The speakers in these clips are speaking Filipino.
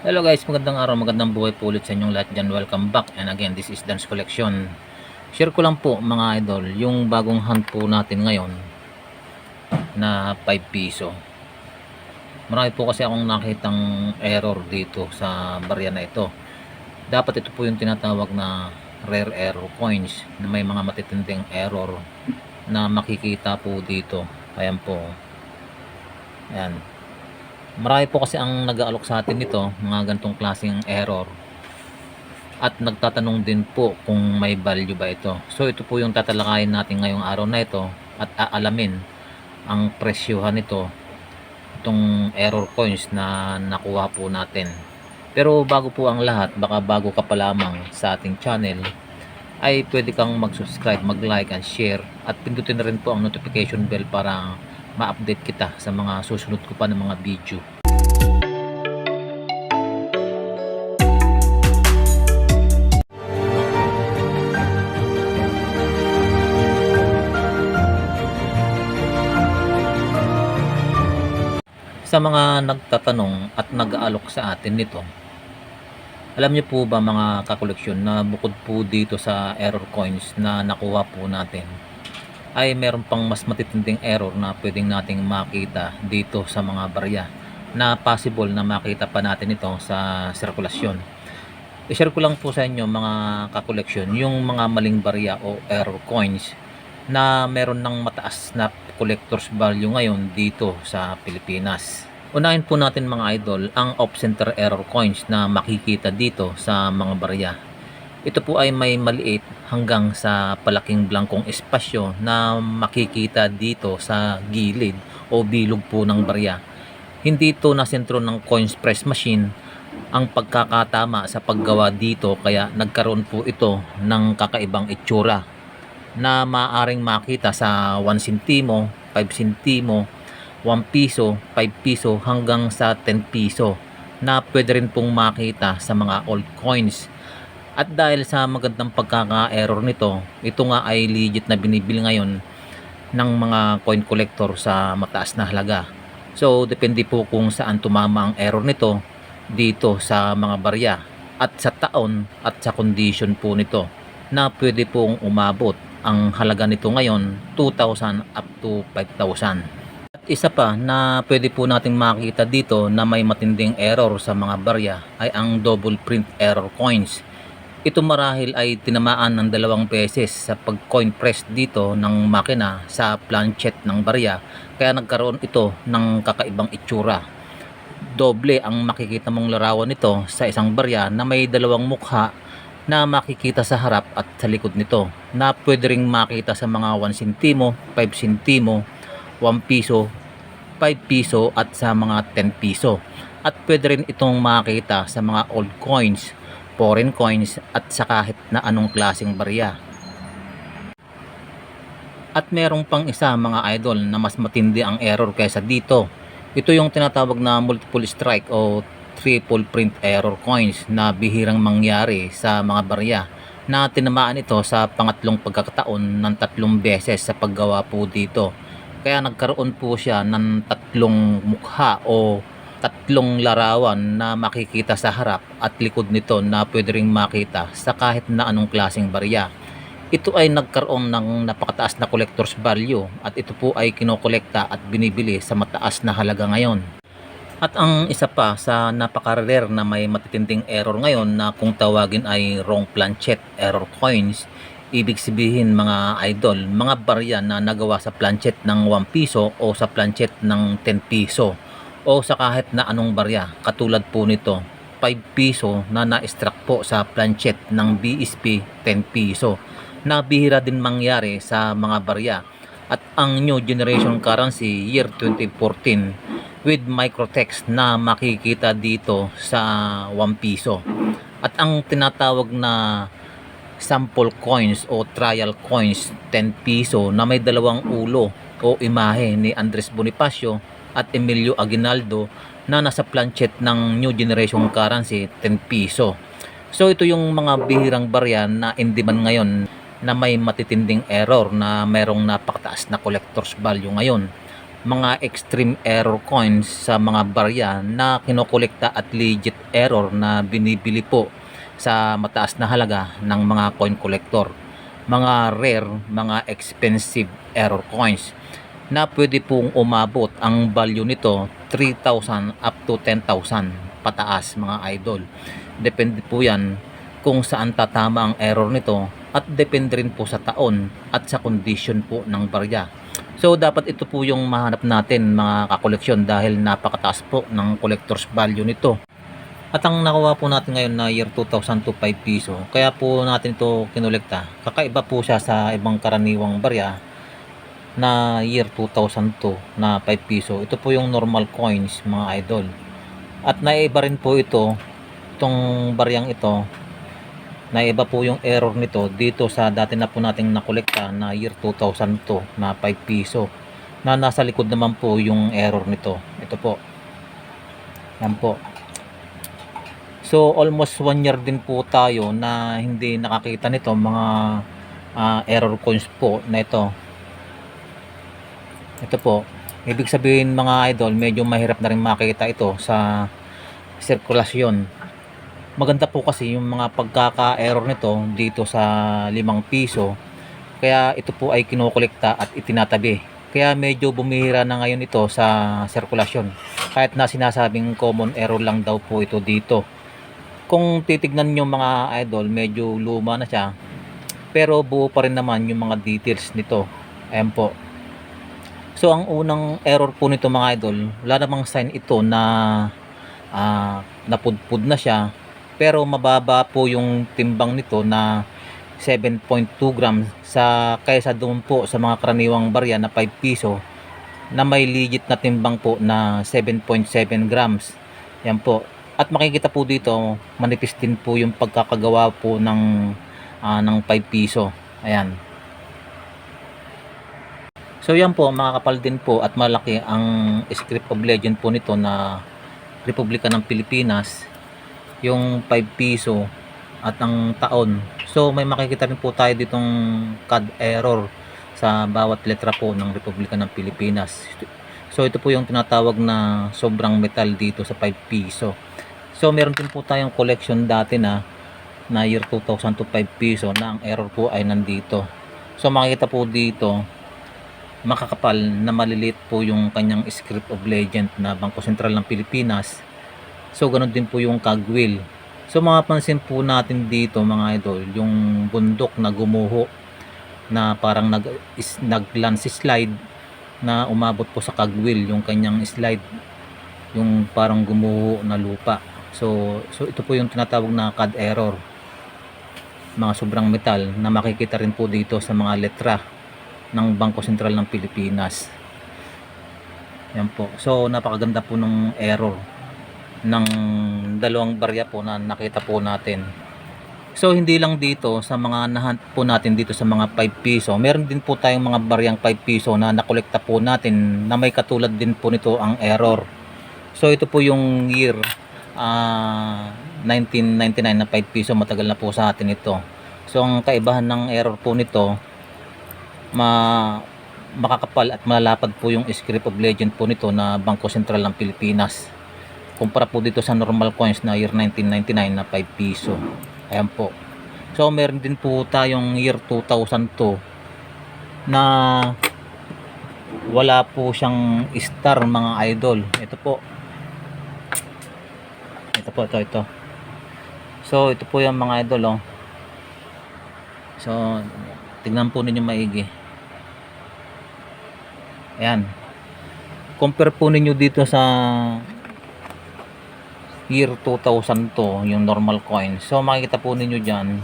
Hello guys, magandang araw, magandang buhay po ulit sa inyong lahat dyan. Welcome back and again, this is Dan's Collection. Share ko lang po mga idol, yung bagong hunt po natin ngayon na 5 piso. Marami po kasi akong nakitang error dito sa barya na ito. Dapat ito po yung tinatawag na rare error coins na may mga matitinding error na makikita po dito. Ayan po. Ayan. Marami po kasi ang nag-aalok sa atin nito, mga gantong klaseng error. At nagtatanong din po kung may value ba ito. So ito po yung tatalakayin natin ngayong araw na ito at aalamin ang presyohan nito, itong error coins na nakuha po natin. Pero bago po ang lahat, baka bago ka pa lamang sa ating channel, ay pwede kang mag-subscribe, mag-like and share at pindutin na rin po ang notification bell para ma-update kita sa mga susunod ko pa ng mga video. Sa mga nagtatanong at nag-aalok sa atin nito, alam niyo po ba mga kakoleksyon na bukod po dito sa error coins na nakuha po natin, ay meron pang mas matitinding error na pwedeng nating makita dito sa mga barya na possible na makita pa natin ito sa sirkulasyon. I-share ko lang po sa inyo mga kakoleksyon yung mga maling barya o error coins na meron ng mataas na collector's value ngayon dito sa Pilipinas. Unahin po natin mga idol ang off-center error coins na makikita dito sa mga barya. Ito po ay may maliit hanggang sa palaking blankong espasyo na makikita dito sa gilid o bilog po ng barya. Hindi ito na sentro ng coins press machine ang pagkakatama sa paggawa dito, kaya nagkaroon po ito ng kakaibang itsura na maaring makita sa 1 sentimo, 5 sentimo, 1 piso, 5 piso hanggang sa 10 piso na pwede rin pong makita sa mga old coins. At dahil sa magandang pagkaka-error nito, ito nga ay legit na binibili ngayon ng mga coin collector sa mataas na halaga. So depende po kung saan tumama ang error nito dito sa mga barya at sa taon at sa condition po nito, na pwede pong umabot ang halaga nito ngayon 2,000 up to 5,000. At isa pa na pwede po nating makita dito na may matinding error sa mga barya ay ang double print error coins. Ito marahil ay tinamaan ng 2 beses sa pag-coin press dito ng makina sa planchet ng barya, kaya nagkaroon ito ng kakaibang itsura. Doble ang makikita mong larawan nito sa isang barya na may 2 mukha na makikita sa harap at sa likod nito, na pwede ring makita sa mga 1 sentimo, 5 sentimo, 1 piso, 5 piso at sa mga 10 piso. At pwede rin itong makita sa mga old coins, foreign coins at sa kahit na anong klaseng barya. At merong pang isa mga idol na mas matindi ang error kaysa dito. Ito yung tinatawag na multiple strike o triple print error coins na bihirang mangyari sa mga barya, na tinamaan ito sa pangatlong pagkakataon ng 3 beses sa paggawa po dito. Kaya nagkaroon po siya ng 3 mukha o 3 larawan na makikita sa harap at likod nito na pwede ring makita sa kahit na anong klaseng barya. Ito ay nagkaroon ng napakataas na collector's value at ito po ay kinokolekta at binibili sa mataas na halaga ngayon. At ang isa pa sa napaka-rare na may matitinding error ngayon na kung tawagin ay wrong planchet error coins, ibig sabihin mga idol, mga barya na nagawa sa planchet ng 1 piso o sa planchet ng 10 piso o sa kahit na anong barya. Katulad po nito, 5 piso na na-extract po sa planchet ng BSP 10 piso, na bihira din mangyari sa mga barya. At ang new generation currency year 2014 with microtext na makikita dito sa 1 piso. At ang tinatawag na sample coins o trial coins 10 piso na may 2 ulo o imahe ni Andres Bonifacio at Emilio Aguinaldo na nasa planchet ng new generation currency 10 piso. So ito yung mga bihirang barya na in demand ngayon na may matitinding error na merong napakataas na collector's value ngayon. mga extreme error coins sa mga barya na kinokolekta at legit error na binibili po sa mataas na halaga ng mga coin collector. Mga rare, mga expensive error coins na pwede pong umabot ang value nito 3,000 up to 10,000 pataas mga idol. Depende po yan kung saan tatama ang error nito at depende rin po sa taon at sa condition po ng barya. So dapat ito po yung mahanap natin mga kakoleksyon dahil napakataas po ng collector's value nito. At ang nakuha po natin ngayon na year 2000 to 5 piso, kaya po natin ito kinolekta. Kakaiba po siya sa ibang karaniwang barya na year 2002 na 5 piso. Ito po yung normal coins mga idol. At naiba rin po itong baryang ito, naiba po yung error nito dito sa dati na po nating nakolekta na year 2002 na 5 piso na nasa likod naman po yung error nito. Ito po, yan po. So almost 1 year din po tayo na hindi nakakita nito mga error coins po na ito. Ito po, ibig sabihin mga idol, medyo mahirap na rin makita ito sa sirkulasyon. Maganda po kasi yung mga pagkaka-error nito dito sa 5 piso. Kaya ito po ay kinokolekta at itinatabi. Kaya medyo bumihira na ngayon ito sa sirkulasyon. Kahit na sinasabing common error lang daw po ito dito. Kung titignan nyo mga idol, medyo luma na siya. Pero buo pa rin naman yung mga details nito. Ayan po. So ang unang error po nito mga idol, wala namang sign ito na napudpud na siya. Pero mababa po yung timbang nito na 7.2 grams kaysa doon po sa mga karaniwang barya na 5 piso na may legit na timbang po na 7.7 grams. Yan po. At makikita po dito, manipis din po yung pagkakagawa po ng 5 piso. Ayan. So yan po, makakapal din po at malaki ang script of legend po nito na Republika ng Pilipinas, yung 5 piso at ang taon. So may makikita rin po tayo ditong CAD error sa bawat letra po ng Republika ng Pilipinas. So ito po yung tinatawag na sobrang metal dito sa 5 piso. So meron din po tayong collection dati na year 2000 to 5 piso na ang error po ay nandito. So makikita po dito makakapal na maliliit po yung kanyang script of legend na Bangko Sentral ng Pilipinas. So ganun din po yung kagwil. So mapapansin po natin dito mga idol yung bundok na gumuho na parang nag-landslide na umabot po sa kagwil yung kanyang slide, yung parang gumuho na lupa. So ito po yung tinatawag na CAD error, mga sobrang metal na makikita rin po dito sa mga letra ng Bangko Sentral ng Pilipinas. Yan po. So napakaganda po ng error ng dalawang barya po na nakita po natin. So hindi lang dito sa mga nahunt po natin dito sa mga 5 piso, meron din po tayong mga baryang 5 piso na nakolekta po natin na may katulad din po nito ang error. So ito po yung year 1999 na 5 piso, matagal na po sa atin ito. So ang kaibahan ng error po nito, makakapal at malalapad po yung script of legend po nito na Bangko Sentral ng Pilipinas kumpara po dito sa normal coins na year 1999 na 5 piso. Ayan po. So meron din po tayong year 2002 na wala po siyang star mga idol. Ito po. Ito. So ito po yung mga idol, oh. So tignan po ninyo maigi. Ayan. Compare po ninyo dito sa year 2002 yung normal coin. So makikita po ninyo dyan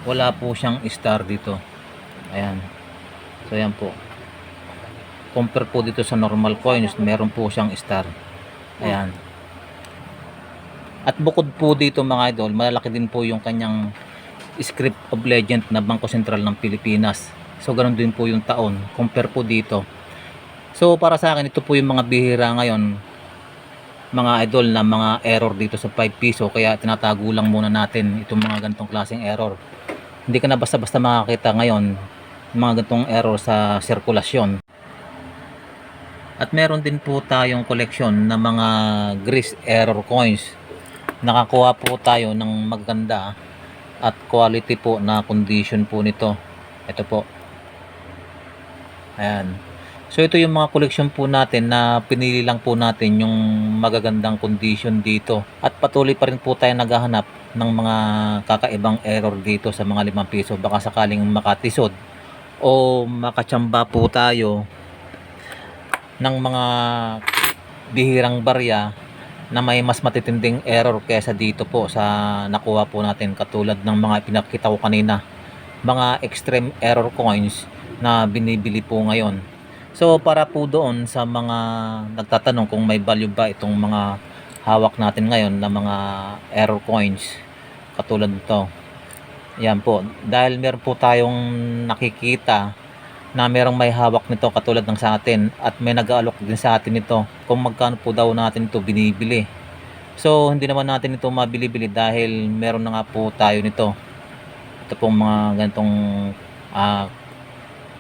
wala po siyang star dito. Ayan. So ayan po. Compare po dito sa normal coins, meron po siyang star. Ayan. At bukod po dito mga idol, malalaki din po yung kanyang script of legend na Bangko Sentral ng Pilipinas. So ganoon din po yung taon, compare po dito. So para sa akin ito po yung mga bihira ngayon mga idol na mga error dito sa 5 piso, kaya tinatago lang muna natin itong mga ganitong klaseng error. Hindi ka na basta-basta makakita ngayon mga ganitong error sa sirkulasyon. At meron din po tayong koleksyon ng mga grease error coins. Nakakuha po tayo ng maganda at quality po na condition po nito. Ito po. Ayan. So ito yung mga koleksyon po natin na pinili lang po natin yung magagandang condition dito. At patuloy pa rin po tayo naghahanap ng mga kakaibang error dito sa mga 5 piso. Baka sakaling makatisod o makachamba po tayo ng mga bihirang barya na may mas matitinding error kaysa dito po sa nakuha po natin, katulad ng mga pinakita ko kanina, mga extreme error coins na binibili po ngayon. So para po doon sa mga nagtatanong kung may value ba itong mga hawak natin ngayon na mga error coins katulad nito, yan po, dahil meron po tayong nakikita na merong may hawak nito katulad ng sa atin at may nag-aalok din sa atin nito kung magkano po daw natin ito binibili. So hindi naman natin ito mabili-bili dahil meron na nga po tayo nito. Ito pong mga ganitong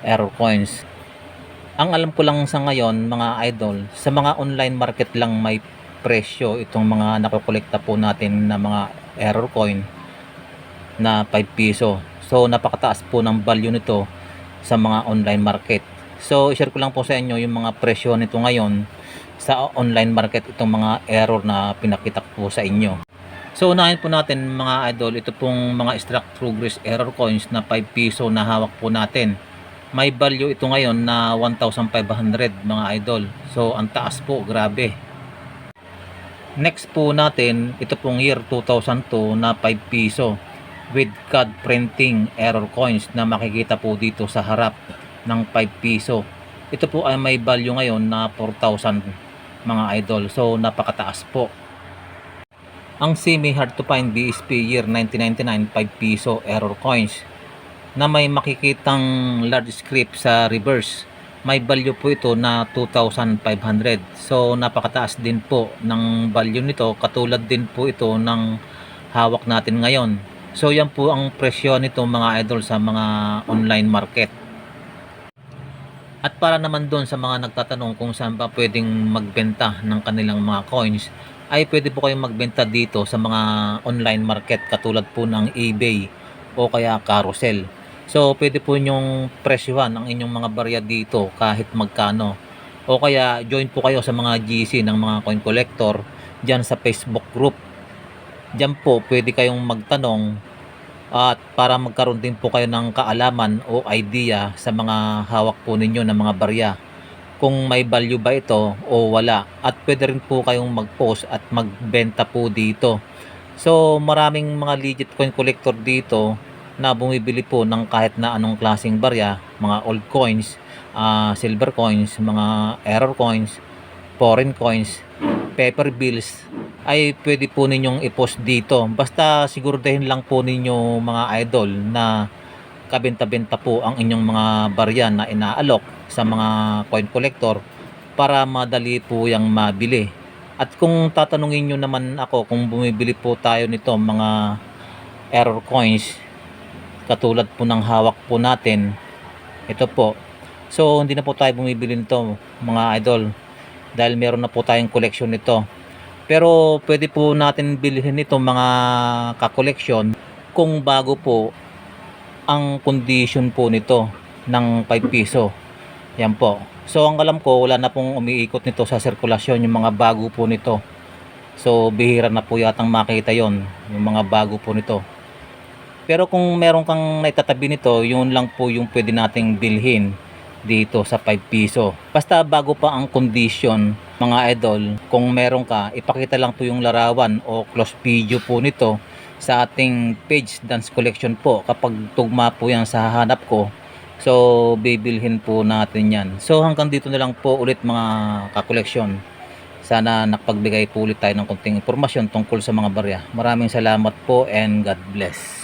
error coins. Ang alam ko lang sa ngayon mga idol, sa mga online market lang may presyo itong mga nakokolekta po natin na mga error coin na 5 piso. So napakataas po ng value nito sa mga online market. So share ko lang po sa inyo yung mga presyo nito ngayon sa online market, itong mga error na pinakita ko po sa inyo. So unahin po natin mga idol, ito pong mga struck progress error coins na 5 piso na hawak po natin. May value ito ngayon na 1,500 mga idol. So ang taas po, grabe. Next po natin, ito pong year 2002 na 5 piso with CAD printing error coins na makikita po dito sa harap ng 5 piso. Ito po ay may value ngayon na 4,000 mga idol. So napakataas po. Ang semi hard to find BSP year 1999 5 piso error coins na may makikitang large script sa reverse. May value po ito na 2,500. So napakataas din po ng value nito, katulad din po ito ng hawak natin ngayon. So yan po ang presyo nito mga idol sa mga online market. At para naman doon sa mga nagtatanong kung saan ba pwedeng magbenta ng kanilang mga coins, ay pwede po kayong magbenta dito sa mga online market katulad po ng eBay o kaya Carousel. So pwede po nyong presyohan ang inyong mga barya dito kahit magkano. O kaya join po kayo sa mga GC ng mga coin collector dyan sa Facebook group. Diyan po pwede kayong magtanong at para magkaroon din po kayo ng kaalaman o idea sa mga hawak po ninyo ng mga barya, kung may value ba ito o wala. At pwede rin po kayong mag-post at magbenta po dito. So maraming mga legit coin collector dito na bumibili po ng kahit na anong klaseng barya, mga old coins, silver coins, mga error coins, foreign coins, paper bills, ay pwede po ninyong i-post dito. Basta siguraduhin lang po ninyo mga idol na kabenta-benta po ang inyong mga barya na inaalok sa mga coin collector para madali po yung mabili. At kung tatanungin nyo naman ako kung bumibili po tayo nito mga error coins katulad po ng hawak po natin, ito po. So hindi na po tayo bumibili nito mga idol dahil meron na po tayong collection nito. Pero pwede po natin bilhin ito mga ka-collection kung bago po ang condition po nito ng 5 piso. Yan po. So ang alam ko, wala na pong umiikot nito sa sirkulasyon yung mga bago po nito. So bihira na po yatang makita yon yung mga bago po nito. Pero kung meron kang naitatabi nito, yun lang po yung pwede nating bilhin dito sa 5 piso. Basta bago pa ang condition mga idol, kung meron ka, ipakita lang po yung larawan o close video po nito sa ating page Dance Collection po. Kapag tugma po yan sa hanap ko, so bibilhin po natin yan. So hanggang dito na lang po ulit mga ka-collection. Sana nakapagbigay po ulit tayo ng konting impormasyon tungkol sa mga barya. Maraming salamat po and God bless.